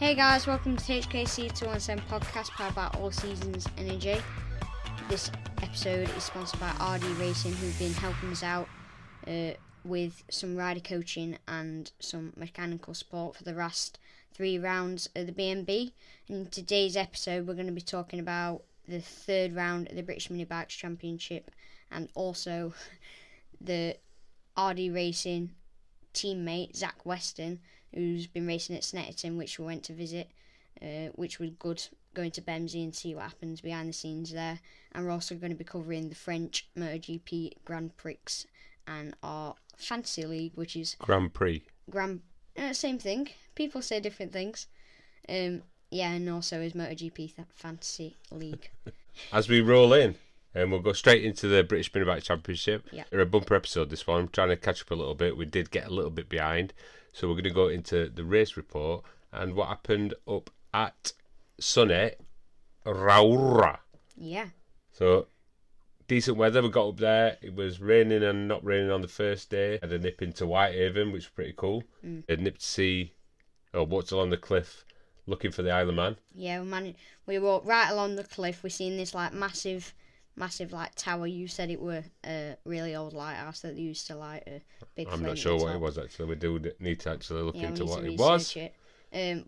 Hey guys, welcome to HKC 217 podcast powered by All Seasons Energy. This episode is sponsored by RD Racing, who've been helping us out with some rider coaching and some mechanical support for the last 3 rounds of the BMB. In today's episode, we're going to be talking about the 3rd round of the British Mini Bikes Championship and also the RD Racing teammate, Zach Weston, who's been racing at Snetterton, which we went to visit, which was good, going to Bemsee and see what happens behind the scenes there. And we're also going to be covering the French MotoGP Grand Prix and our Fantasy League, which is... Grand Prix. Same thing. People say different things. And also is MotoGP Fantasy League. As we roll in, and we'll go straight into the British Mini Bike Championship. Yeah. They're a bumper episode, this one. I'm trying to catch up a little bit. We did get a little bit behind. So we're going to go into the race report and what happened up at sunny Rowrah. Yeah. So, decent weather. We got up there. It was raining and not raining on the first day. Had a nip into Whitehaven, which was pretty cool. A nip to see, walked along the cliff looking for the Isle of Man. Yeah, we walked right along the cliff. We seen this massive tower. You said it were a really old lighthouse that they used to light a big flame. I'm not sure what it was actually. We do need to actually look into what it was.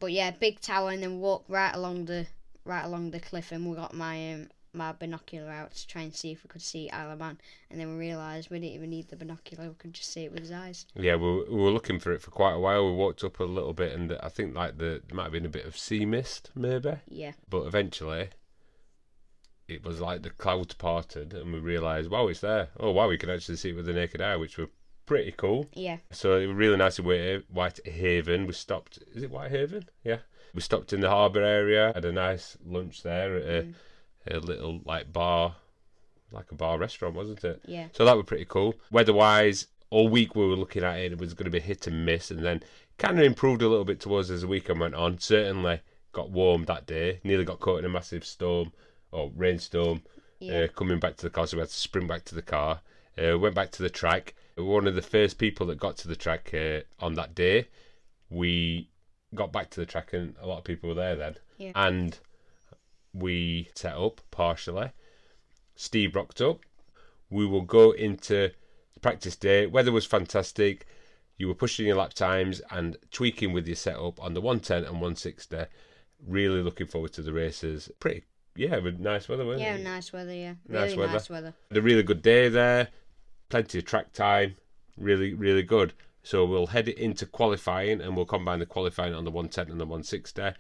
But yeah, big tower, and then walk right along the cliff, and we got my binocular out to try and see if we could see Isle of Man, and then we realised we didn't even need the binocular; we could just see it with his eyes. Yeah, we were looking for it for quite a while. We walked up a little bit, and I think there might have been a bit of sea mist, maybe. Yeah. But eventually, it was like the clouds parted, and we realised, wow, it's there. Oh wow, we can actually see it with the naked eye, which were pretty cool. Yeah. So it was really nice in Whitehaven. We stopped. Is it Whitehaven? Yeah. We stopped in the harbour area. Had a nice lunch there at a little bar, like a bar restaurant, wasn't it? Yeah. So that was pretty cool. Weather-wise, all week we were looking at it. It was going to be hit and miss, and then kind of improved a little bit towards as the weekend went on. Certainly got warm that day. Nearly got caught in a massive storm or rainstorm. Coming back to the car, so we had to sprint back to the car. Went back to the track. We were one of the first people that got to the track on that day. We got back to the track, and a lot of people were there then. Yeah. And we set up partially. Steve rocked up. We will go into the practice day. Weather was fantastic. You were pushing your lap times and tweaking with your setup on the 110 and 160. Really looking forward to the races. With nice weather, wasn't it? Yeah, nice weather, yeah. Nice weather. Had a really good day there. Plenty of track time. Really, really good. So we'll head it into qualifying, and we'll combine the qualifying on the 110 and the 160.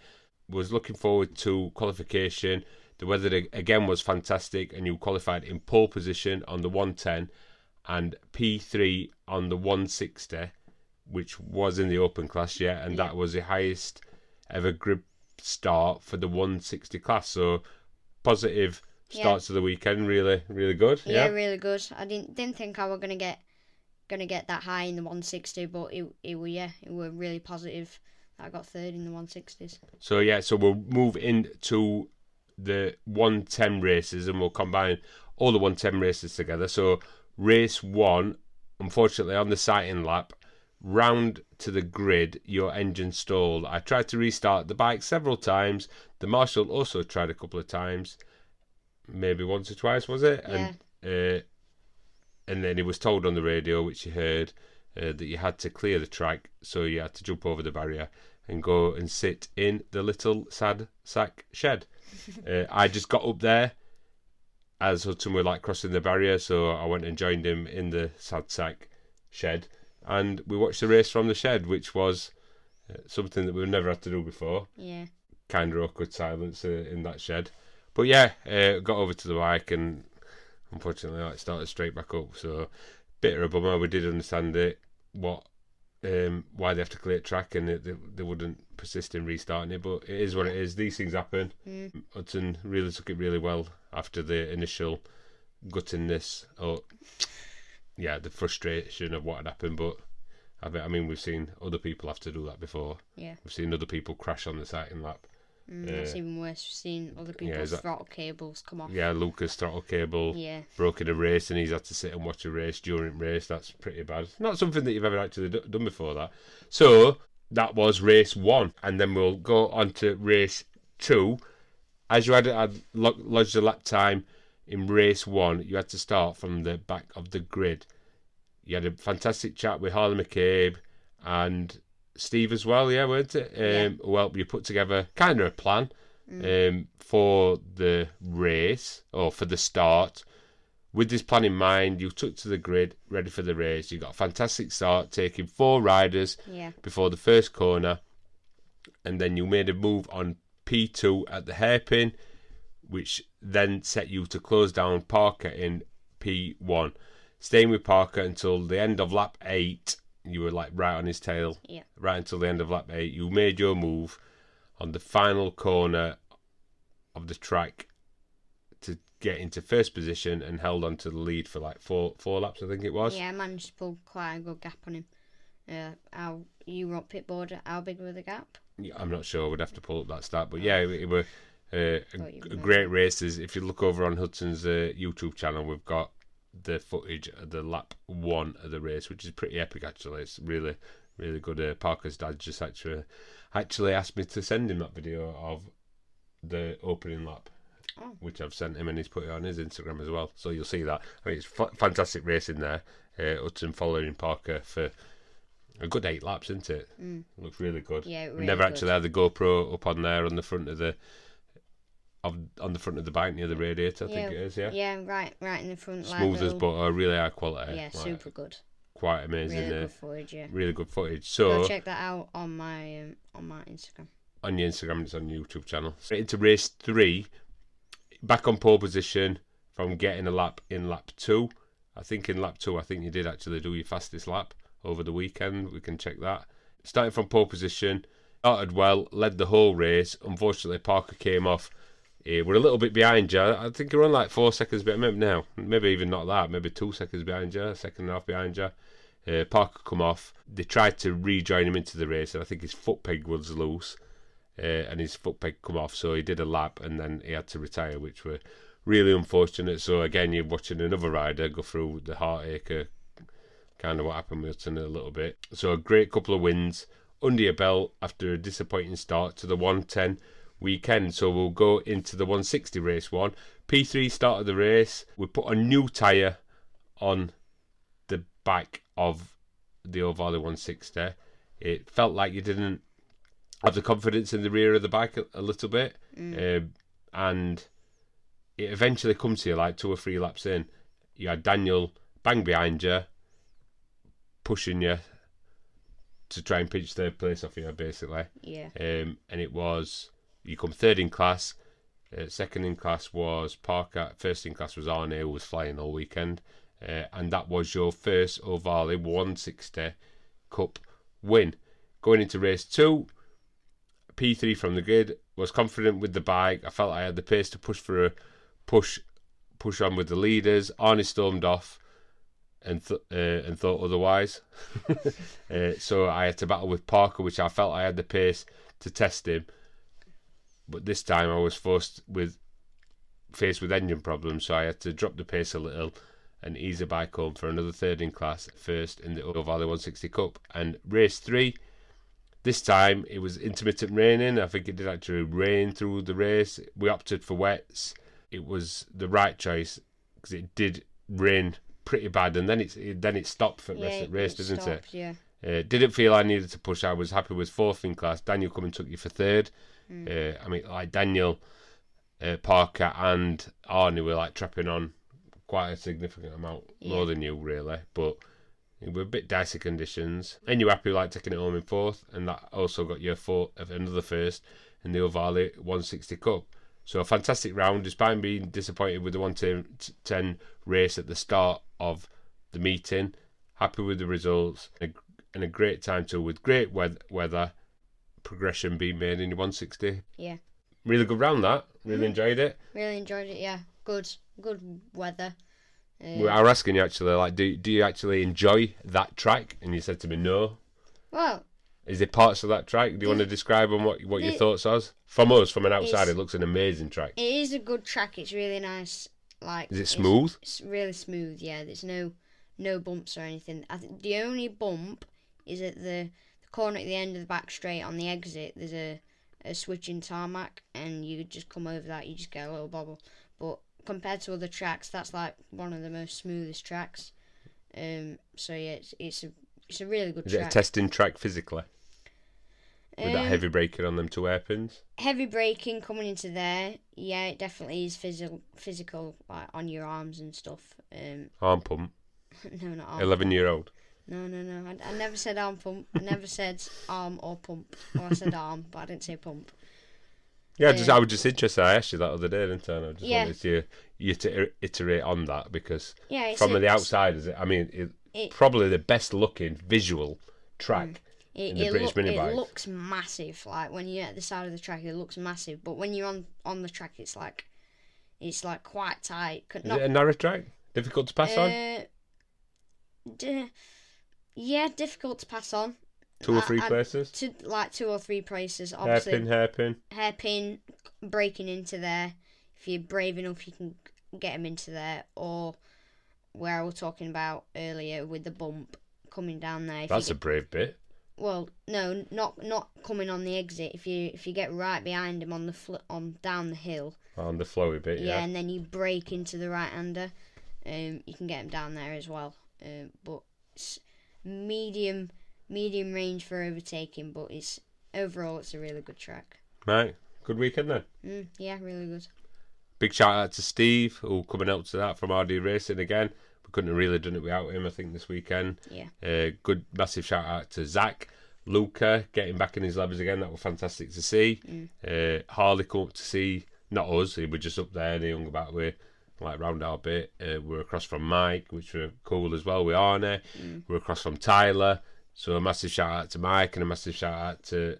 Was looking forward to qualification. The weather again was fantastic, and you qualified in pole position on the 110 and P3 on the 160, which was in the open class, and that was the highest ever grid start for the 160 class. So positive starts to the weekend. Really, really good. Yeah, really good. I didn't think I was gonna get that high in the 160, but it were really positive. I got 3rd in the 160s. So we'll move into the 110 races, and we'll combine all the 110 races together. So race 1, unfortunately on the sighting lap, round to the grid, your engine stalled. I tried to restart the bike several times. The marshal also tried a couple of times, maybe once or twice, was it? Yeah. And then he was told on the radio, which you heard, that you had to clear the track, so you had to jump over the barrier and go and sit in the little sad sack shed. I just got up there as Hudson were crossing the barrier, so I went and joined him in the sad sack shed, and we watched the race from the shed, which was something that we've never had to do before. Yeah. Kind of awkward silence in that shed. But yeah, got over to the bike, and unfortunately it started straight back up, so bit of a bummer. We did understand it, why they have to clear track, and they wouldn't persist in restarting it, but it is what it is. These things happen. Hudson really took it really well after the initial guttingness, the frustration of what had happened. But I mean, we've seen other people have to do that before. Yeah, we've seen other people crash on the sighting lap. That's even worse. We've seen other people's throttle cables come off. Yeah, Lucas' throttle cable broke in a race, and he's had to sit and watch a race during race. That's pretty bad. Not something that you've ever actually done before, that. So that was race 1, and then we'll go on to race 2. As you had lodged a lap time in race 1, you had to start from the back of the grid. You had a fantastic chat with Harley McCabe and Steve as well, yeah, weren't it? Well, you put together kind of a plan for the race, or for the start. With this plan in mind, you took to the grid, ready for the race. You got a fantastic start, taking 4 riders before the first corner, and then you made a move on P2 at the hairpin, which then set you to close down Parker in P1. Staying with Parker until the end of lap 8, you were like right on his tail. Yeah. Right until the end of lap 8, you made your move on the final corner of the track to get into first position and held on to the lead for like four laps, I think it was. Yeah, I managed to pull quite a good gap on him. How you were on pitboard? How big was the gap? Yeah, I'm not sure. We'd have to pull up that stat, but yeah, it were a great races. If you look over on Hudson's YouTube channel, we've got the footage of the lap 1 of the race, which is pretty epic actually. It's really, really good. Parker's dad just actually asked me to send him that video of the opening lap, which I've sent him, and he's put it on his Instagram as well. So you'll see that. I mean, it's fantastic racing there. Hudson following Parker for a good 8 laps, isn't it? Looks really good. Yeah, really we never good. actually had the GoPro up on there on the front of the on the front of the bike near the radiator. I think it is. Yeah, right in the front. Smooth as butter, really high quality. Yeah, super good. Quite amazing. Really good footage. Yeah. Really good footage. So go check that out on my Instagram. On your Instagram, it's on your YouTube channel. Straight into race 3, back on pole position from getting a lap in lap 2. I think in lap 2, I think you did actually do your fastest lap over the weekend. We can check that. Starting from pole position, started well, led the whole race. Unfortunately, Parker came off. We're a little bit behind you. I think you're on like 4 seconds behind now. Maybe even not that. Maybe 2 seconds behind you, 1.5 seconds behind you. Parker come off. They tried to rejoin him into the race, and I think his foot peg was loose. And his foot peg come off, so he did a lap and then he had to retire, which were really unfortunate. So again, you're watching another rider go through the heartache of kind of what happened with Hudson a little bit. So a great couple of wins under your belt after a disappointing start to the 110 weekend. So we'll go into the 160 race 1. P3 started the race. We put a new tyre on the back of the O'Valley 160. It felt like you didn't have the confidence in the rear of the bike a little bit, and it eventually comes to you like 2 or 3 laps in. You had Daniel bang behind you, pushing you to try and pinch third place off you, basically. Yeah. And it was, you come third in class, second in class was Parker, first in class was Arne, who was flying all weekend, and that was your first O'Valley 160 Cup win. Going into race 2, P3 from the grid, was confident with the bike. I felt I had the pace to push on with the leaders. Arnie stormed off and thought otherwise. So I had to battle with Parker, which I felt I had the pace to test him. But this time I was faced with engine problems, so I had to drop the pace a little and ease the bike home for another third in class, first in the O'Valley 160 Cup. And race 3, this time it was intermittent raining. I think it did actually rain through the race. We opted for wets. It was the right choice because it did rain pretty bad, and then it stopped for the rest of the race, didn't it? Yeah. Didn't feel I needed to push. I was happy with 4th in class. Daniel come and took you for 3rd. I mean, like Daniel, Parker and Arnie were like trapping on quite a significant amount more than you, really, but it were a bit dicey conditions. And you were happy like taking it home in 4th, and that also got you another first in the O'Valley 160 Cup. So a fantastic round, despite being disappointed with the 110 race at the start of the meeting. Happy with the results, and a great time too, with great weather, progression being made in the 160. Yeah. Really good round, that. Really enjoyed it. Really enjoyed it, yeah. Good weather. I was asking you actually, like, do you actually enjoy that track? And you said to me, no. Well, is there parts of that track? Do you want to describe on what your thoughts are? From an outside, it looks an amazing track. It is a good track. It's really nice. Like, is it smooth? It's really smooth. Yeah, there's no bumps or anything. I think the only bump is at the corner at the end of the back straight on the exit, there's a switch in tarmac, and you just come over that, you just get a little bobble. But compared to other tracks, that's like one of the most smoothest tracks. So yeah, it's a really good track. Is it a testing track physically? With that heavy braking on them 2 hairpins? Heavy braking coming into there, yeah, it definitely is physical, like on your arms and stuff. Arm pump? No, not arm. 11-year-old? No. I never said arm pump. I never said arm or pump. Well, I said arm, but I didn't say pump. Yeah, I was just interested. I asked you that other day, didn't I? And I just wanted you to iterate on that, because from the outside, it's probably the best looking visual track. It looks massive. Like when you're at the side of the track, it looks massive. But when you're on the track, it's like quite tight. Is it a narrow track? Difficult to pass on? Yeah, difficult to pass on. 2 or 3 places? 2 or 3 places. Obviously, hairpin, breaking into there. If you're brave enough, you can get them into there. Or where I was talking about earlier with the bump coming down there. That's a brave bit. Well, no, not coming on the exit. If you get right behind him on down the hill, on the flowy bit, yeah, and then you brake into the right-hander, you can get him down there as well. But it's medium range for overtaking, but overall it's a really good track. Right, good weekend then. Yeah, really good. Big shout out to Steve, who coming out to that from RD Racing again. We couldn't have really done it without him, I think, this weekend. Yeah. Good, massive shout out to Zach, Luca, getting back in his levels again. That was fantastic to see. Harley come up to see, not us, he was just up there and he hung about with, like, round our bit. We're across from Mike, which were cool as well with Arnie. We're across from Tyler. So a massive shout out to Mike and a massive shout out to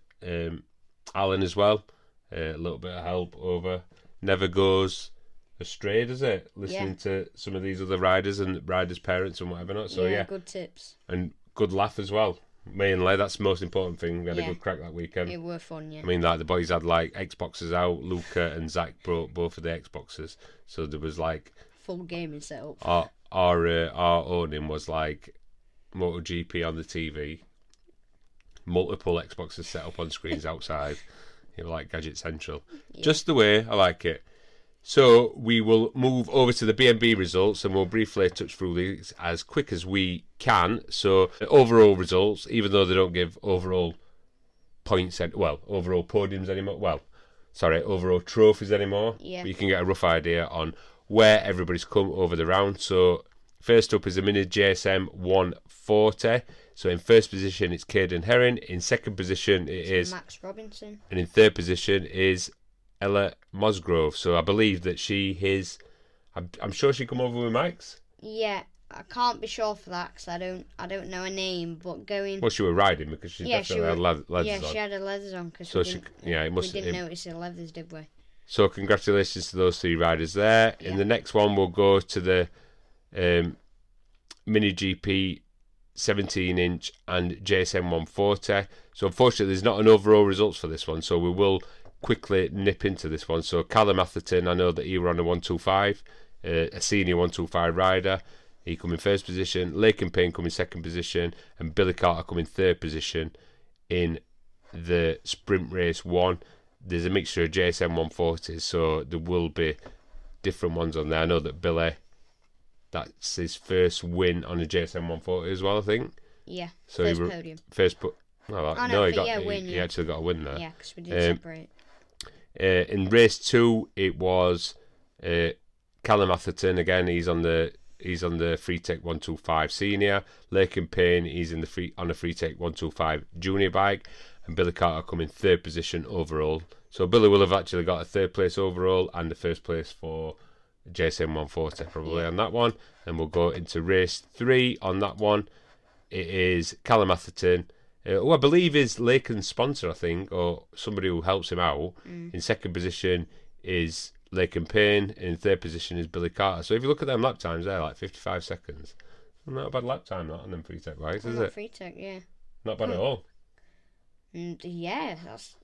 Alan as well. A little bit of help over. Never goes astray, does it? Listening to some of these other riders and riders' parents and whatever not. So yeah, good tips and good laugh as well. Mainly, that's the most important thing. We had a good crack that weekend. It were fun, yeah. I mean, like the boys had like Xboxes out. Luca and Zach brought both of the Xboxes, so there was like full gaming setup. Our owning was like MotoGP on the TV, multiple Xboxes set up on screens outside. You know, like Gadget Central. Yeah. Just the way I like it. So we will move over to the BMB results and we'll briefly touch through these as quick as we can. So overall results, even though they don't give overall points, overall podiums anymore. Overall trophies anymore. Yeah. But you can get a rough idea on where everybody's come over the round. So first up is the Mini JSM 140. So in first position it's Caden Herring. In second position it's Max Robinson. And in third position is Ella Mosgrove. So I believe that she is. I'm sure she come over with Mike's. Yeah, I can't be sure for that because I don't know her name. But going. Well, she was riding because she definitely had leathers on. Yeah, she had her leathers on because so we didn't notice her leathers, did we? So congratulations to those 3 riders there. Yeah. In the next one, we'll go to the Mini GP 17-inch and JSM 140. So unfortunately, there's not an overall results for this one. So we will quickly nip into this one. So Callum Atherton, I know that he were on a 125, a senior 125 rider. He come in first position. Lakin Payne come in second position, and Billy Carter come in third position in the sprint race 1. There's a mixture of JSM 140s, so there will be different ones on there. I know that Billy, that's his first win on a JSM 140 as well, I think. Yeah, so first podium. He actually got a win there. Yeah, because we did separate. In race 2, it was Callum Atherton again. He's on the Freetech 125 senior. Lakin Payne, he's on a Freetech 125 junior bike, and Billy Carter come in third position overall. So Billy will have actually got a third place overall and the first place for JSM 140 probably on that one. And we'll go into race 3 on that one. It is Callum Atherton, who I believe is Lakin's sponsor, I think, or somebody who helps him out. In second position is Lakin Payne, and in third position is Billy Carter. So if you look at them lap times, they're like 55 seconds. Not a bad lap time, not on them Freetech bikes, is it? Freetech, yeah. Not bad at all. Yeah, that's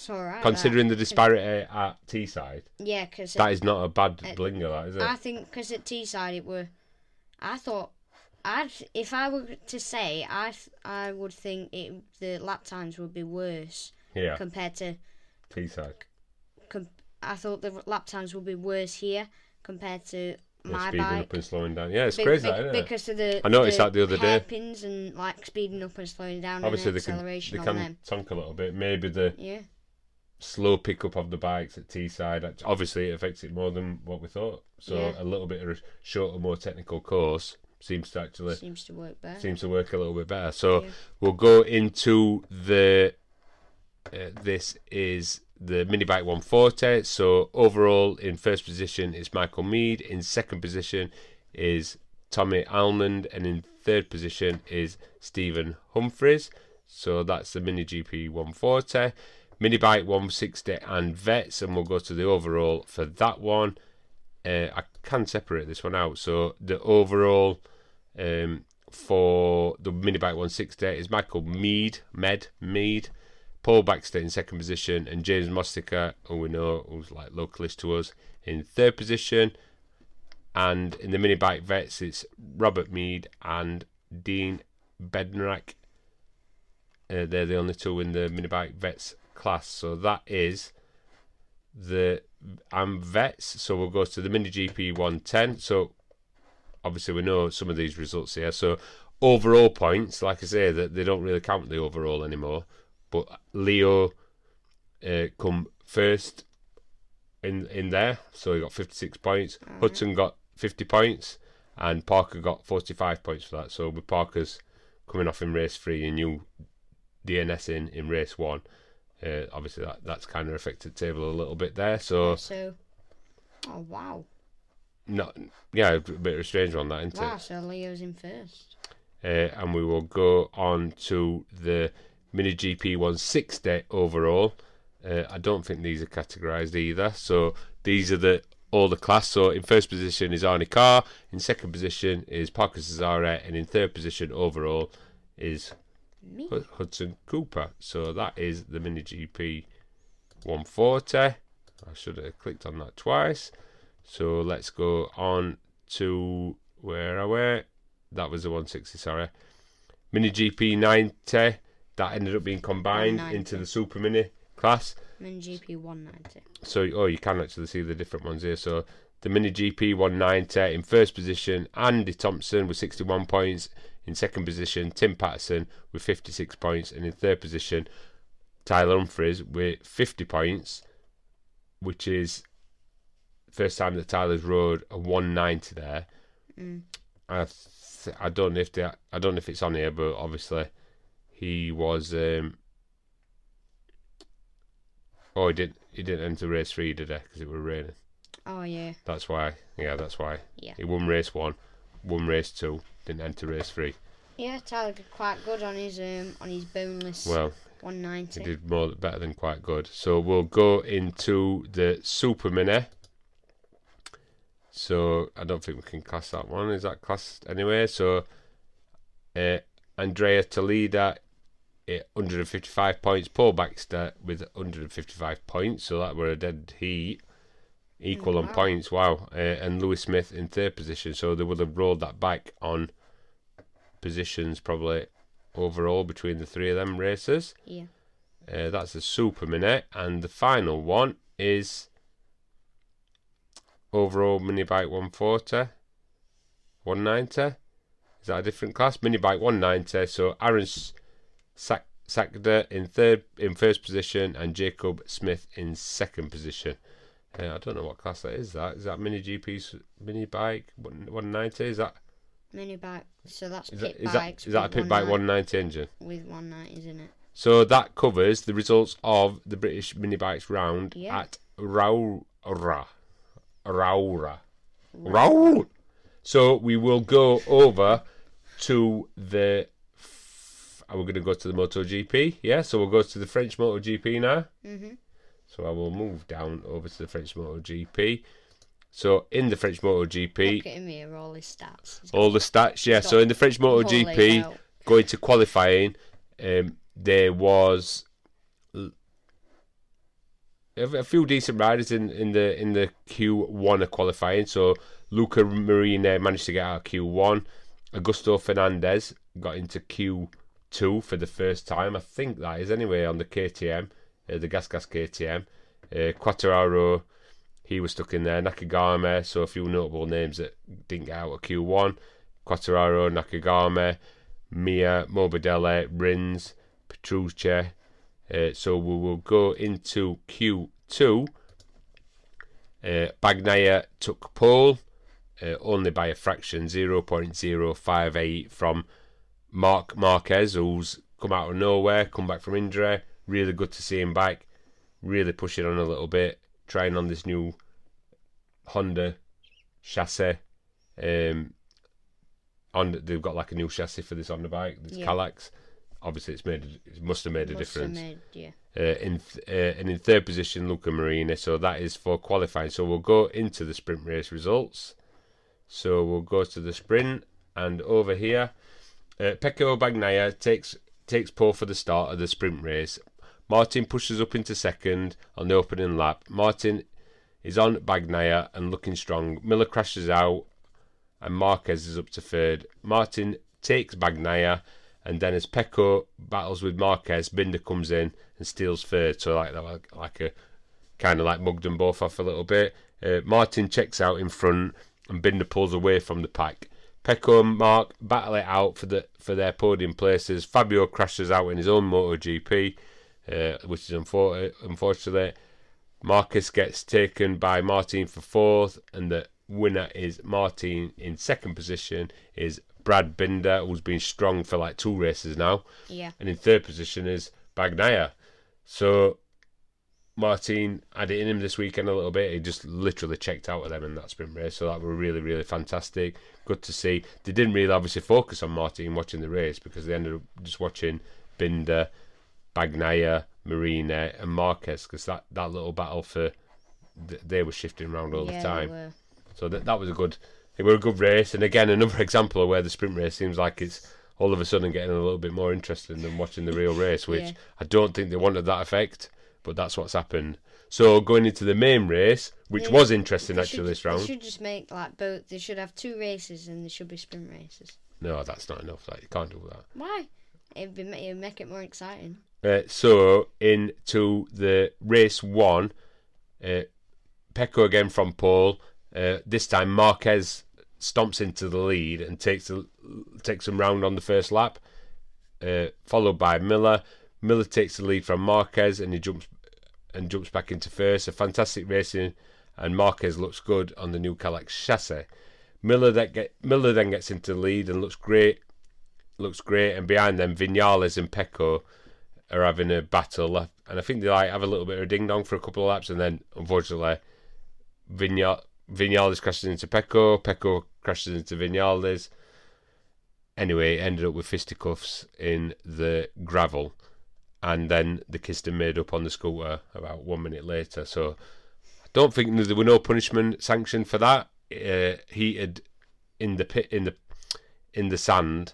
all right. Considering the disparity at Teesside. Yeah, because that is not a bad blinger, that is it? I think because at Teesside I thought If I were to say, I would think the lap times would be worse compared to T-side. I thought the lap times would be worse here compared to my speeding bike. Up and slowing down. Yeah, it's crazy, isn't it? Because of the I noticed that the other day. hairpins and like speeding up and slowing down. Obviously, and acceleration they can tonk a little bit. Maybe the slow pickup of the bikes at T-side. Obviously, it affects it more than what we thought. So a little bit of a shorter, more technical course seems to work better. Seems to work a little bit better. So we'll go into the. This is the mini bike 140. So overall, in first position is Michael Mead. In second position is Tommy Almond, and in third position is Stephen Humphries. So that's the mini GP 140. Mini bike 160 and vets, and we'll go to the overall for that one. I can separate this one out. So the overall for the mini bike 160 is Michael Mead, Paul Baxter in second position, and James Mostica, who we know who's like localist to us, in third position. And in the mini bike vets, it's Robert Mead and Dean Bednarik. They're the only two in the mini bike vets class. So that is the vets. So we'll go to the mini GP 110. So obviously we know some of these results here. So overall points, like I say, that they don't really count the overall anymore. But Leo come first in there, so he got 56 points. Hudson got 50 points, and Parker got 45 points for that. So with Parker's coming off in race 3 and you DNS in race 1, obviously that's kind of affected the table a little bit there. So oh wow. No, yeah, a bit of a strange one, that, isn't it? Wow, so Leo's in first. And we will go on to the Mini GP 160 overall. I don't think these are categorised either. So these are all the class. So in first position is Arnie Carr, in second position is Parker Cesare, and in third position overall is Hudson Cooper. So that is the Mini GP 140. I should have clicked on that twice. So let's go on to where are we? That was the 160, sorry. Mini GP 90. That ended up being combined into the Super Mini class. Mini GP 190. So, you can actually see the different ones here. So, the Mini GP 190 in first position, Andy Thompson with 61 points. In second position, Tim Patterson with 56 points. And in third position, Tyler Humphries with 50 points, which is the first time that Tyler's rode a 190 there. I don't know if it's on here, but obviously he was. He didn't enter race 3, did he? Because it was raining. Oh yeah. That's why. Yeah. Yeah. He won race 1, won race 2, didn't enter race 3. Yeah, Tyler did quite good on his boneless. Well, 190. he did better than quite good. So we'll go into the Super Mini. So I don't think we can class that one. Is that classed anyway? So Andrea Toledo, 155 points. Paul Baxter with 155 points. So that were a dead heat. Equal on points. Wow. And Lewis Smith in third position. So they would have rolled that back on positions probably overall between the three of them racers. Yeah. That's the Super Mini. And the final one is overall mini bike 140, 190. Is that a different class? Mini bike 190. So Aaron Sackder in first position, and Jacob Smith in second position. I don't know what class that is. Is that mini GP's mini bike 190? Is that mini bike? So that's pit bikes. Is that a pit bike 190 engine with 190s in it? So that covers the results of the British Mini Bikes Round at Rowrah. So we will go over to the. We're going to go to the MotoGP, yeah. So we'll go to the French MotoGP now. So I will move down over to the French MotoGP. So in the French MotoGP, look at him here, all his stats. All the stats, yeah. So in the French MotoGP, going to qualifying, there was a few decent riders in the Q1 of qualifying. So Luca Marini managed to get out of Q1. Augusto Fernandez got into Q2 for the first time. I think that is anyway on the KTM, the Gas KTM. Quartararo, he was stuck in there. Nakagame, so a few notable names that didn't get out of Q1. Quartararo, Nakagame, Mia, Morbidelli, Rins, Petrucci. So we will go into Q2. Bagnaia took pole, only by a fraction, 0.058 from Marc Marquez, who's come out of nowhere, come back from injury. Really good to see him back. Really pushing on a little bit, trying on this new Honda chassis. They've got like a new chassis for this Honda bike, this Calax. Obviously, it must have made a difference. And in third position, Luca Marini. So that is for qualifying. So we'll go into the sprint race results. So we'll go to the sprint, and over here, Pecco Bagnaia takes pole for the start of the sprint race. Martin pushes up into second on the opening lap. Martin is on Bagnaia and looking strong. Miller crashes out, and Marquez is up to third. Martin takes Bagnaia, and then as Pecco battles with Marquez, Binder comes in and steals third. So like a kind of like mugged them both off a little bit. Martin checks out in front, and Binder pulls away from the pack. Pecco and Mark battle it out for their podium places. Fabio crashes out in his own MotoGP, which is unfortunate. Marcus gets taken by Martin for fourth, and the winner is Martin. In second position is Brad Binder, who's been strong for like 2 races now. Yeah. And in third position is Bagnaia. So Martin had it in him this weekend a little bit. He just literally checked out of them in that sprint race. So that was really, really fantastic. Good to see. They didn't really obviously focus on Martin watching the race, because they ended up just watching Binder, Bagnaia, Marini and Marquez, because that little battle they were shifting around all the time. So that was a good race. And again, another example of where the sprint race seems like it's all of a sudden getting a little bit more interesting than watching the real race, which I don't think they wanted that effect, but that's what's happened. So going into the main race, which was interesting actually this round. They should just make like both. They should have 2 races, and they should be sprint races. No, that's not enough. Like, you can't do that. Why? It'd make it more exciting. So into the race 1, Pecco again from pole. This time Marquez stomps into the lead and takes him round on the first lap, followed by Miller. Miller takes the lead from Marquez, and he jumps back into first. A fantastic racing, and Marquez looks good on the new Calax chassis. Miller then gets into the lead and looks great, and behind them Viñales and Pecco are having a battle, and I think they have a little bit of a ding dong for a couple of laps, and then unfortunately Viñales crashes into Pecco crashes into Viñales. Anyway, it ended up with fisticuffs in the gravel, and then the Kiston made up on the scooter about 1 minute later. So I don't think there were no punishment sanctioned for that. Heated in the pit in the sand.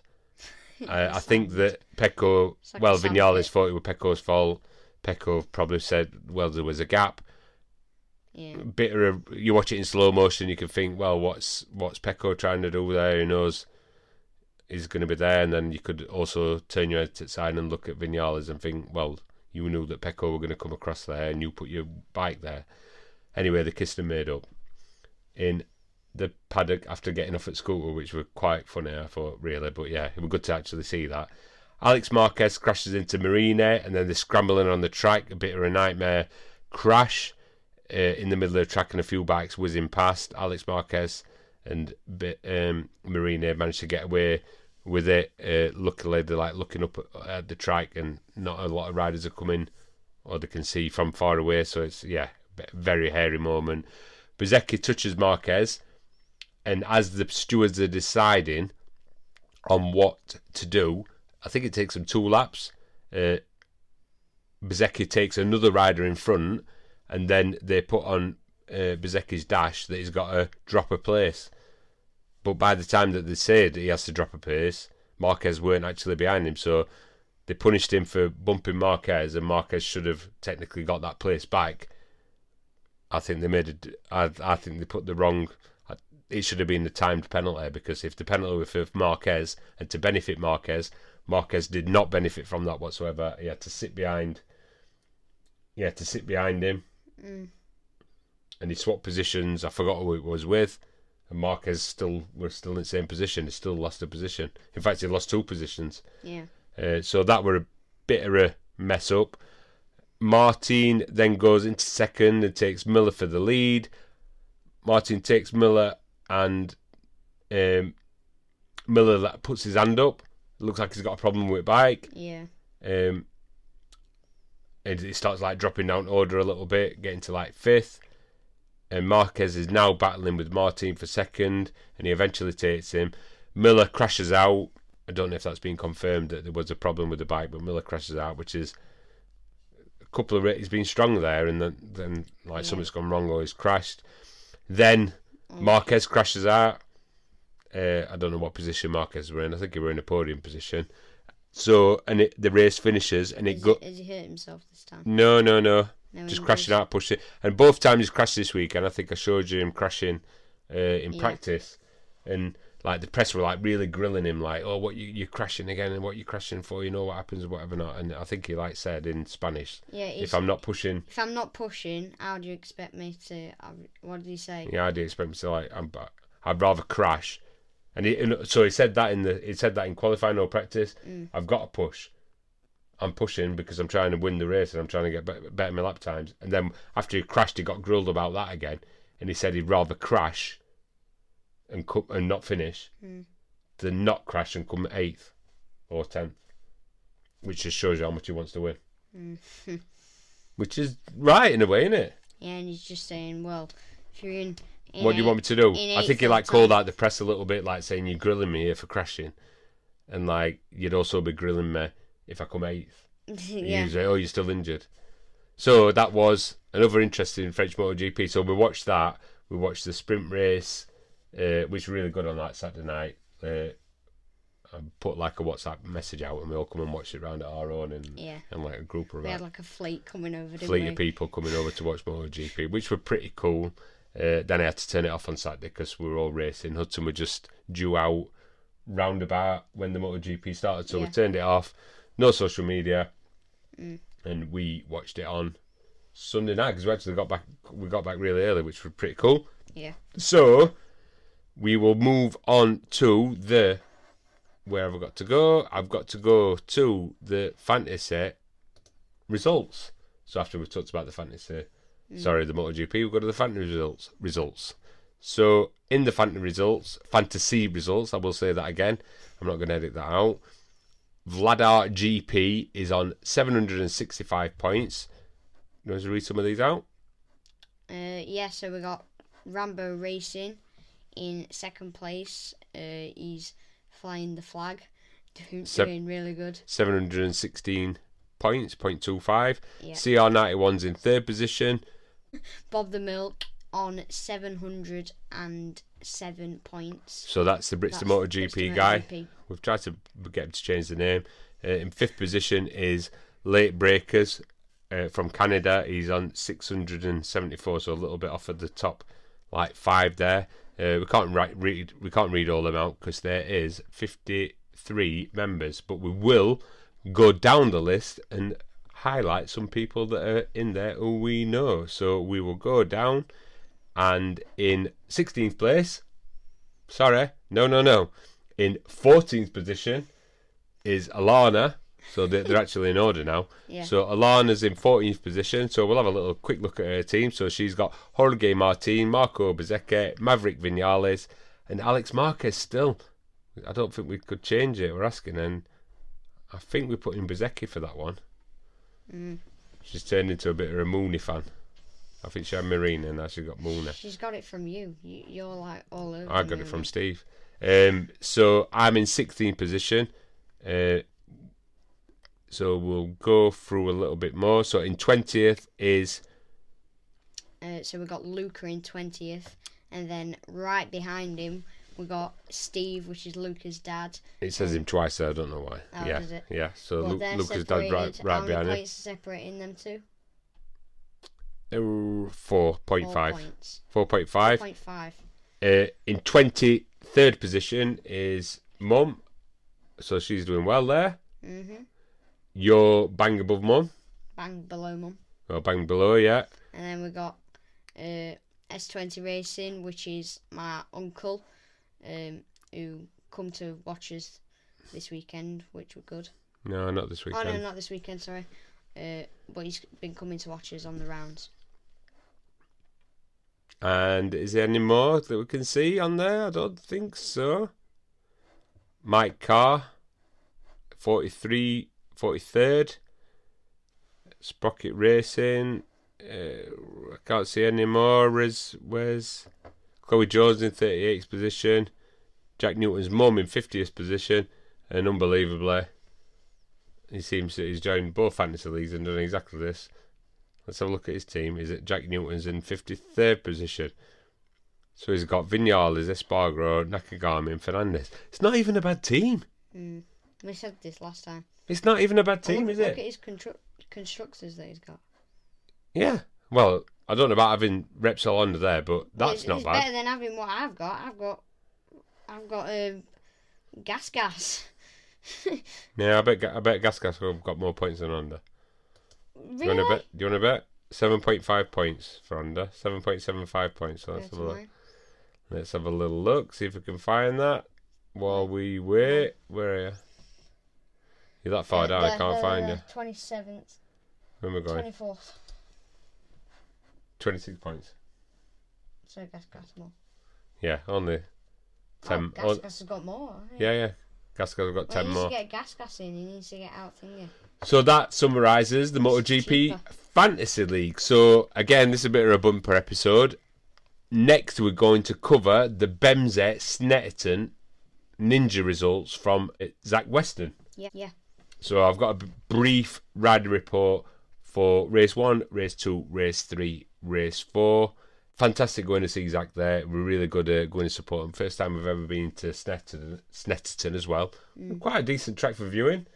I think that Pecco, Viñales thought it was Pecco's fault. Pecco probably said, well, there was a gap. Yeah. You watch it in slow motion, you can think, well, what's Pecco trying to do there? Who knows? He's going to be there. And then you could also turn your head to the side and look at Viñales and think, well, you knew that Pecco were going to come across there, and you put your bike there. Anyway, the Kiston made up in the paddock after getting off at scooter, which were quite funny, I thought, really. But yeah, it was good to actually see that. Alex Marquez crashes into Marini, and then they're scrambling on the track, a bit of a nightmare crash in the middle of the track, and a few bikes whizzing past. Alex Marquez and Marini managed to get away with it. Luckily, they're like looking up at the track, and not a lot of riders are coming, or they can see from far away. So it's very hairy moment. Bemsee touches Marquez, and as the stewards are deciding on what to do, I think it takes them 2 laps. Bemsee takes another rider in front, and then they put on Bezeki's dash that he's got to drop a place. But by the time that they said he has to drop a pace, Marquez weren't actually behind him, so they punished him for bumping Marquez, and Marquez should have technically got that place back. I think they made it. I think they put the wrong. it should have been the timed penalty, because if the penalty was for Marquez and to benefit Marquez, Marquez did not benefit from that whatsoever. He had to sit behind. Him, and he swapped positions. I forgot who it was with, and Marquez was still in the same position. He still lost a position. In fact, he lost 2 positions. Yeah. So that were a bit of a mess up. Martin then goes into second and takes Miller for the lead. Martin takes Miller, and Miller puts his hand up. It looks like he's got a problem with bike. Yeah. And he starts like dropping down order a little bit, getting to like 5th. And Marquez is now battling with Martin for second, and he eventually takes him. Miller crashes out. I don't know if that's been confirmed that there was a problem with the bike, but Miller crashes out, which is a couple of he's been strong there, and then something's gone wrong or he's crashed. Then Marquez crashes out. I don't know what position Marquez were in. I think he were in a podium position. So, and the race finishes, and Has he hurt himself this time? No. No Just crashing out, pushing. And both times he's crashed this week, and I think I showed you him crashing in practice. And like the press were like really grilling him, like, "Oh, what you're crashing again, and what you're crashing for? You know what happens, or whatever not." And I think he like said in Spanish, if I'm not pushing, how do you expect me to? What did he say? Yeah, how do you expect me to like? I'd rather crash. And so he said that in qualifying or practice. I've got to push. I'm pushing because I'm trying to win the race and I'm trying to get better my lap times. And then after he crashed, he got grilled about that again, and he said he'd rather crash and not finish than not crash and come 8th or 10th, which just shows you how much he wants to win. Which is right in a way, isn't it? Yeah, and he's just saying, well, if you're in what do you want me to do? I think he like called out the press a little bit, like saying you're grilling me here for crashing, and like you'd also be grilling me if I come 8th. You say, oh, you're still injured. So that was another interesting French MotoGP. So we watched that. We watched the sprint race, which was really good on that Saturday night. I put like a WhatsApp message out, and we all come and watch it round at our own, and like a group of we had like a fleet coming over. Fleet of people coming over to watch MotoGP, which were pretty cool. Then I had to turn it off on Saturday because we were all racing. Hudson were just due out roundabout when the MotoGP started, so we turned it off. No social media, and we watched it on Sunday night because we actually got back really early, which was pretty cool. Yeah. So we will move on to where have I got to go? I've got to go to the fantasy results. So after we've talked about the fantasy. The MotoGP, we've got to the fantasy results. So in the fantasy results, I will say that again. I'm not going to edit that out. Vladar GP is on 765 points. You want to read some of these out? So we got Rambo Racing in second place. He's flying the flag, doing really good. 716 points, 0.25. Yeah. CR91's in third position. Bob the Milk on 707 points. So that's the Brixton MotoGP guy. We've tried to get him to change the name. In fifth position is Late Breakers from Canada. He's on 674, so a little bit off at the top, like 5 there. We can't read all them out because there is 53 members, but we will go down the list and highlight some people that are in there who we know. So we will go down, and in 16th place, in 14th position is Alana. So they're actually in order now. Yeah. So Alana's in 14th position. So we'll have a little quick look at her team. So she's got Jorge Martin, Marco Bezzecchi, Maverick Vinales, and Alex Marquez still. I don't think we could change it. We're asking, and I think we put in Bezzecchi for that one. She's turned into a bit of a Mooney fan. I think she had Marina, and now she's got Mooney. She's got it from you. You're like all over. I got it from Steve. So I'm in 16th position. So we'll go through a little bit more. So in 20th is... so we've got Luca in 20th. And then right behind him, we got Steve, which is Luca's dad. It says him twice there, I don't know why. Oh, yeah, does it? Yeah, so Luca's separated. dad right behind him. How many points separating them two? 4.5. 4 points. 4.5. 4.5. In 23rd position is Mum, so she's doing well there. You're bang above Mum. Bang below Mum. Or bang below, yeah. And then we got S20 Racing, which is my uncle, who come to watch us this weekend, which were good. No, not this weekend. Oh no, not this weekend. Sorry, but he's been coming to watch us on the rounds. And is there any more that we can see on there? I don't think so. Mike Carr, 43rd. Sprocket Racing. I can't see any more. Where's Chloe Jones in 38th position? Jack Newton's mum in 50th position. And unbelievably, he seems that he's joined both fantasy leagues and done exactly this. Let's have a look at his team. Is it Jack Newton's in 53rd position? So he's got Vinales, Espargaro, Nakagami and Fernandez. It's not even a bad team. We said this last time. It's not even a bad team, is it? Look at his constructors that he's got. Yeah. Well, I don't know about having Repsol under there, but that's not bad. It's better than having what I've got. I've got Gas. Yeah, I bet Gas will have got more points than Honda. Really? Do you want to bet? 7.5 points for Honda. 7.75 points. So let's have a look. Let's have a little look. See if we can find that while we wait. Where are you? You're that far down. I can't find you. 27th. Where am I going? 24th. 26 points. So Gas more. Yeah, only 10. Gas has got more. Yeah. Gas has got 10 more. He needs to get Gas in. He needs to get out thingy. So that summarises the MotoGP Fantasy League. So again, this is a bit of a bumper episode. Next, we're going to cover the Bemsee Snetterton Ninja results from Zach Weston. Yeah. So I've got a brief rider report for race 1, race 2, race 3, race 4. Fantastic going to see Zach there. We're really good at going to support him. First time we've ever been to Snetterton as well. Quite a decent track for viewing.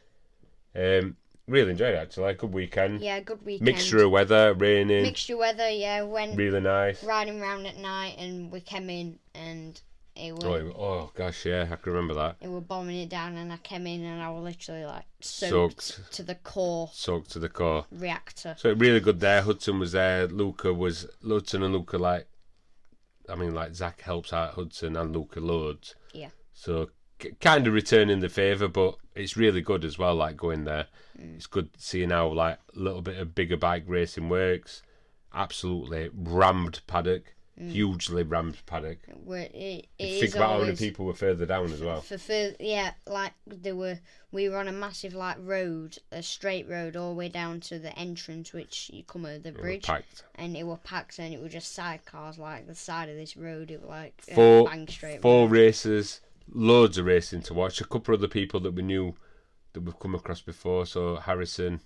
Really enjoyed it actually. Good weekend. Yeah, good weekend. Mixture of weather, raining. Mixture weather, yeah. Went really nice. Riding around at night and we came in and it was. Oh gosh, yeah, I can remember that. It was bombing it down and I came in and I was literally like soaked to the core. Soaked to the core. Reactor. So really good there. Hudson was there. Hudson and Luca like Zach helps out Hudson and Luca loads. Yeah. So kind of returning the favour, but it's really good as well, like going there. It's good seeing how like a little bit of bigger bike racing works. Absolutely rammed paddock. Hugely rammed paddock. Think about how many people were further down as well. We were on a massive like road, a straight road all the way down to the entrance, which you come over the bridge, and it was packed, and it was just sidecars like the side of this road. It was like bang straight. Four races, loads of racing to watch. A couple of the people that we knew that we've come across before. So Harrison.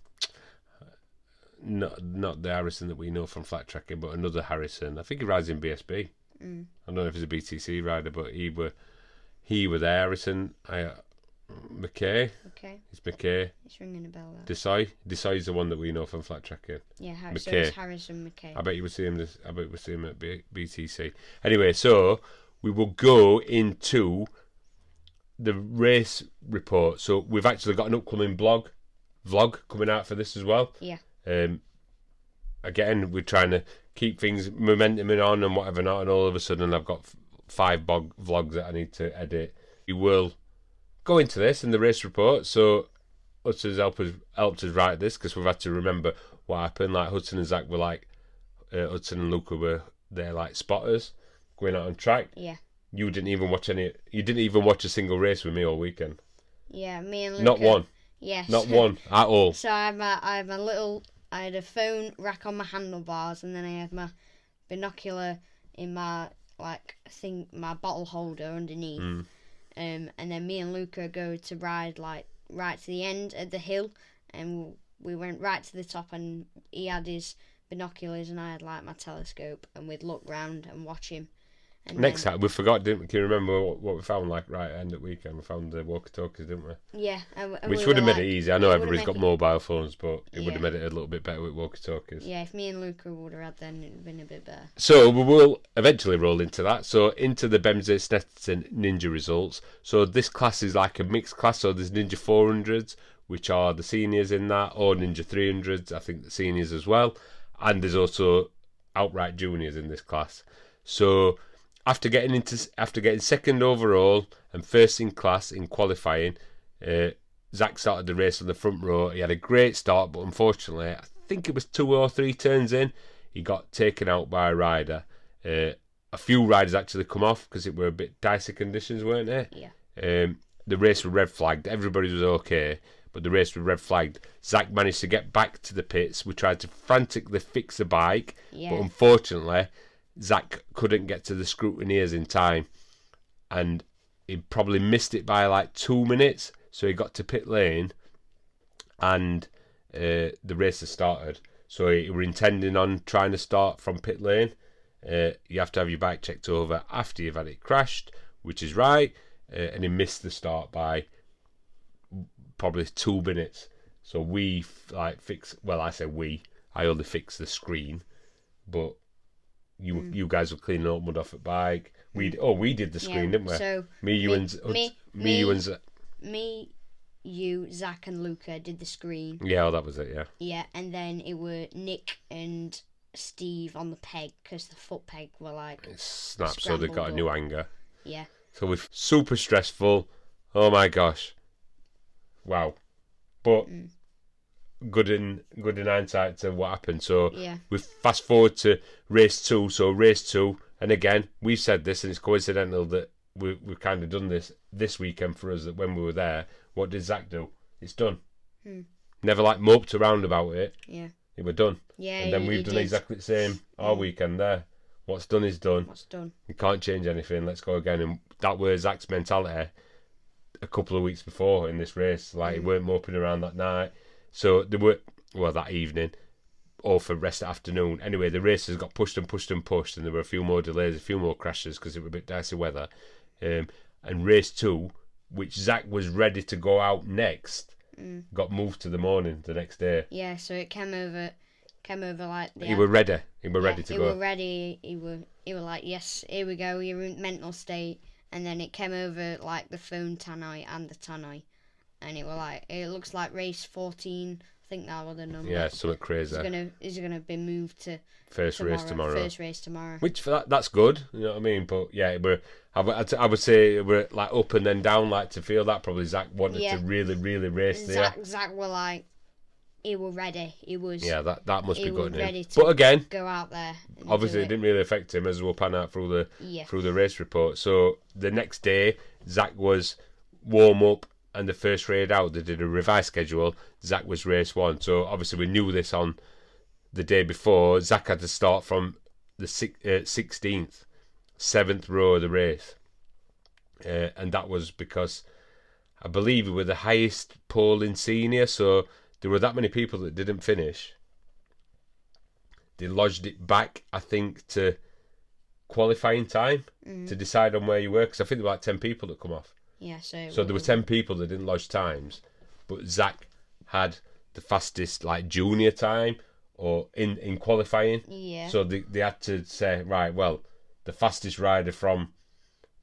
Not the Harrison that we know from flat tracking, but another Harrison. I think he rides in BSB. I don't know if he's a BTC rider, but he were there. Harrison, McKay. Okay. It's McKay. It's ringing a bell. Desai's the one that we know from flat tracking. Yeah, so it's Harrison McKay. I bet you would see him. At BTC. Anyway, so we will go into the race report. So we've actually got an upcoming vlog coming out for this as well. Yeah. Again, we're trying to keep things momentum on and whatever not, and all of a sudden I've got 5 vlogs that I need to edit. We will go into this in the race report. So Hudson's helped us write this because we've had to remember what happened. Like Hudson and Zach were like Hudson and Luca were there like spotters going out on track. Yeah. You didn't even watch a single race with me all weekend. Yeah, me and Luca. Not one. Yes. Not one at all. So I had a phone rack on my handlebars, and then I had my binocular in my my bottle holder underneath. And then me and Luca go to ride like right to the end of the hill, and we went right to the top, and he had his binoculars and I had like my telescope, and we'd look round and watch him. And Next time, we forgot, didn't we? Can you remember what we found, like, right at the end of the weekend? We found the walkie-talkies, didn't we? Yeah. Which would have made it easy. I know everybody's got it, mobile phones, but it would have Yeah. made it a little bit better with walkie-talkies. Yeah, if me and Luca would have had then, it would have been a bit better. So we will eventually roll into that. So into the Bemsee Stetson Ninja results. So this class is like a mixed class. So there's Ninja 400s, which are the seniors in that, or Ninja 300s, I think the seniors as well. And there's also outright juniors in this class. So after getting second overall and first in class in qualifying, Zach started the race on the front row. He had a great start, but unfortunately, I think it was 2 or 3 turns in, he got taken out by a rider. A few riders actually come off because it were a bit dicey conditions, weren't they? Yeah. The race was red flagged. Everybody was okay, but the race was red flagged. Zach managed to get back to the pits. We tried to frantically fix the bike, but unfortunately, Zach couldn't get to the scrutineers in time, and he probably missed it by like 2 minutes. So he got to pit lane, and the race has started. So he were intending on trying to start from pit lane. You have to have your bike checked over after you've had it crashed, which is right. And he missed the start by probably 2 minutes. So we fix. Well, I say we. I only fixed the screen, but you guys were cleaning up mud off the bike. We did the screen, didn't we? So you, Zach, and Luca did the screen. Yeah, that was it. Yeah. Yeah, and then it were Nick and Steve on the peg because the foot peg were like snapped, so they got a new hanger. Yeah. So we're super stressful. Oh my gosh. Wow. But good in hindsight to what happened. So we fast forward to race 2. So race 2, and again we've said this, and it's coincidental that we've kind of done this weekend for us. That when we were there, what did Zach do? It's done. Never like moped around about it. Yeah. It were done. Yeah. And then we've done exactly the same our weekend there. What's done is done. What's done? You can't change anything. Let's go again. And that was Zach's mentality a couple of weeks before in this race. Like, he weren't moping around that night. So they were, that evening, or for rest of the afternoon. Anyway, the races got pushed and pushed and pushed, and there were a few more delays, a few more crashes because it was a bit dicey weather. And race 2, which Zach was ready to go out next, got moved to the morning the next day. Yeah, so it came over like he were ready. He were ready to go. He were ready. He were like, yes, here we go. You're in mental state, and then it came over like the phone tannoy and the tannoy, and it were like, it looks like race 14. I think that was the number. Yeah, something crazy. Is gonna be moved to First race tomorrow. Which that's good, you know what I mean? But yeah, I would say we're like up and then down, like to feel that. Probably Zach wanted to really, really race there. Zach were like, he was ready. He was. Yeah, that must be good. Ready to but again, go out there. Obviously, it didn't really affect him, as we'll pan out through the race report. So the next day, Zach was warm up, and the first raid out, they did a revised schedule. Zach was race 1. So obviously, we knew this on the day before. Zach had to start from the 16th, 7th row of the race, and that was because I believe we were the highest polling senior. So there were that many people that didn't finish. They lodged it back, I think, to qualifying time to decide on where you were, because I think there were like 10 people that come off. Yeah, so there were 10 people that didn't lodge times, but Zach had the fastest like junior time or in qualifying. Yeah. So they had to say, right, well, the fastest rider from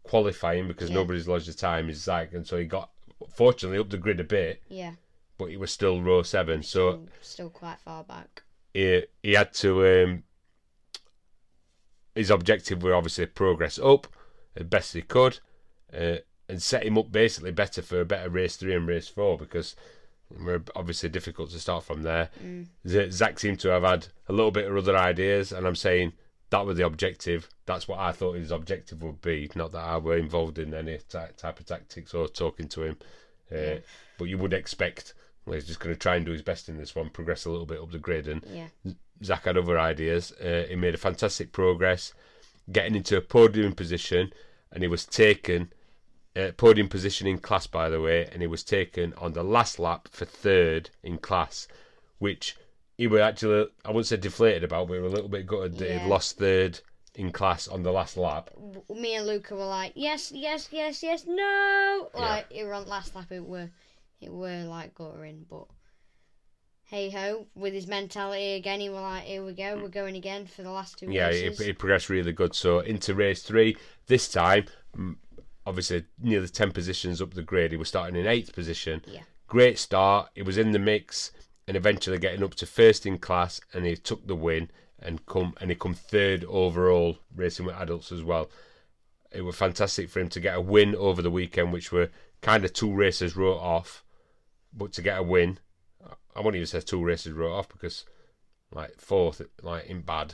qualifying, because nobody's lodged the time, is Zach, and so he got fortunately up the grid a bit. Yeah. But he was still row 7, so still quite far back. He had to. His objective were obviously progress up as best he could, and set him up basically better for a better race 3 and race 4, because we're obviously difficult to start from there. Zach seemed to have had a little bit of other ideas, and I'm saying that was the objective. That's what I thought his objective would be. Not that I were involved in any type of tactics or talking to him, but you would expect. Well, he's just going to try and do his best in this one, progress a little bit up the grid, and Zach had other ideas. He made a fantastic progress, getting into a podium position, and he was taken, podium position in class, by the way, and he was taken on the last lap for 3rd in class, which he were actually, I wouldn't say deflated about, but he were a little bit gutted that he'd lost 3rd in class on the last lap. Me and Luca were like, yes, no. Like, it were on last lap, it were like guttering, but hey ho, with his mentality again, he was like, here we go, we're going again for the last 2 races. Yeah, it progressed really good. So into race 3, this time, obviously nearly 10 positions up the grid, he was starting in 8th position. Yeah. Great start, he was in the mix and eventually getting up to first in class, and he took the win and he come 3rd overall racing with adults as well. It was fantastic for him to get a win over the weekend, which were kind of 2 races wrote off, but to get a win, I wouldn't even say 2 races wrote off, because like 4th, like in bad.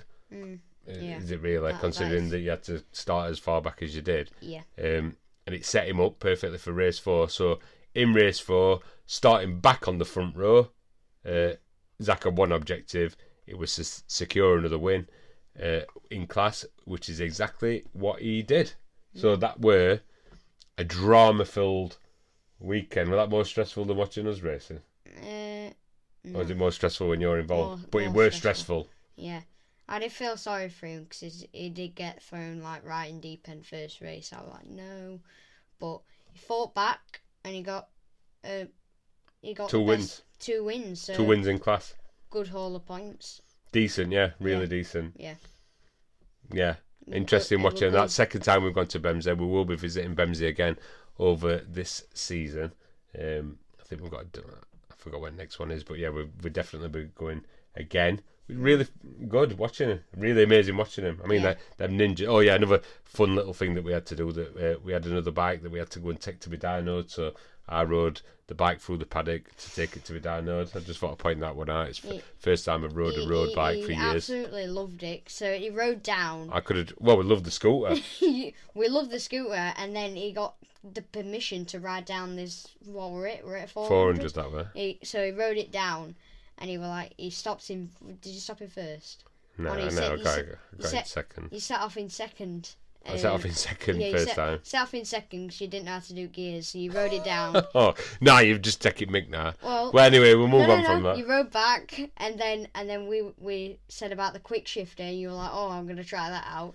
Is it really, considering that you had to start as far back as you did? Yeah. And it set him up perfectly for race 4. So in race 4, starting back on the front row, Zach had one objective. It was to secure another win in class, which is exactly what he did. So that were a drama-filled weekend. Was that more stressful than watching us racing? No. Or is it more stressful when you're involved? But it more were stressful. Yeah. I did feel sorry for him because he did get thrown like right in deep end first race. I was like, no. But he fought back and he got 2 wins. 2 wins. So 2 wins in class. Good haul of points. Decent, yeah. Really decent. Yeah. Yeah. Interesting watching that. Second time we've gone to Bemsee. We will be visiting Bemsee again over this season. I think we've got I forgot when the next one is, but yeah, we'll definitely be going again. Really good watching him. Really amazing watching him. I mean, them ninja. Oh yeah, another fun little thing that we had to do. That we had another bike that we had to go and take to be dynoed. So I rode the bike through the paddock to take it to be dynoed. I just thought I'd point that one out. It's the first time I've rode a road bike for years. He absolutely loved it. So he rode down. We loved the scooter. We loved the scooter, and then he got the permission to ride down this. What were it? We're at 400. 400 that way. So he rode it down. And he stopped him. Did you stop him first? No, I got in second. He set off in second. I set off in second first time. Set off in second because you didn't know how to do gears, so you rode it down. No, you've just taken Mick now. Well, anyway, we'll move on from that. You rode back, and then we said about the quick shifter, and you were like, "Oh, I'm going to try that out."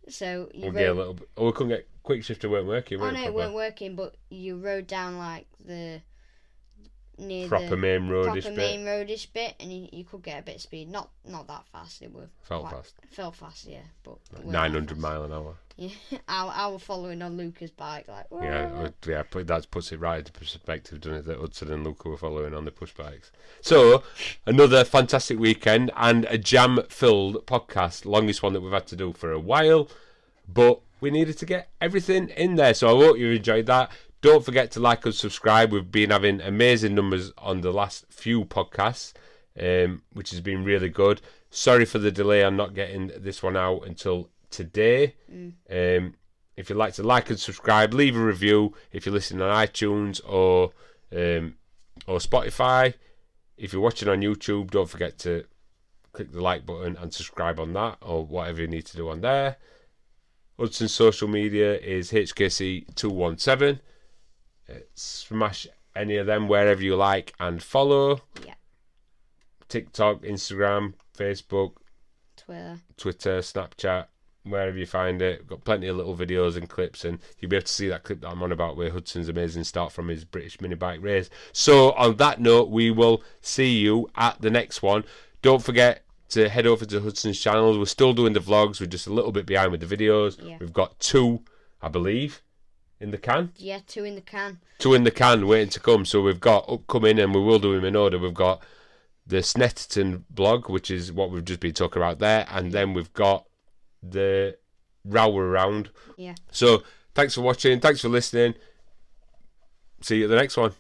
So you get a little bit. We couldn't get quick shifter. Weren't working. No, it weren't working. But you rode down like the near proper the main roadish bit, and you could get a bit of speed. Not that fast. It was felt fast, yeah. But 900 mile an hour. Yeah, I was following on Luca's bike, like. Whoa. Yeah. That puts it right into perspective, doesn't it? That Hudson and Luca were following on the push bikes. So another fantastic weekend and a jam-filled podcast, longest one that we've had to do for a while, but we needed to get everything in there. So I hope you enjoyed that. Don't forget to like and subscribe. We've been having amazing numbers on the last few podcasts, which has been really good. Sorry for the delay on not getting this one out until today. If you'd like to like and subscribe, leave a review if you're listening on iTunes or Spotify. If you're watching on YouTube, don't forget to click the like button and subscribe on that, or whatever you need to do on there. Hudson's social media is HKC217. Smash any of them wherever you like and follow. Yeah. TikTok, Instagram, Facebook, Twitter, Snapchat, wherever you find it. Got plenty of little videos and clips, and you'll be able to see that clip that I'm on about where Hudson's amazing start from his British mini bike race. So on that note, we will see you at the next one. Don't forget to head over to Hudson's channels. We're still doing the vlogs. We're just a little bit behind with the videos. Yeah. We've got 2, I believe, in the can. Yeah, 2 in the can. 2 in the can waiting to come. So we've got upcoming, and we will do them in order. We've got the Snetterton blog, which is what we've just been talking about there, and then we've got the Rowrah Round. Yeah. So thanks for watching. Thanks for listening. See you at the next one.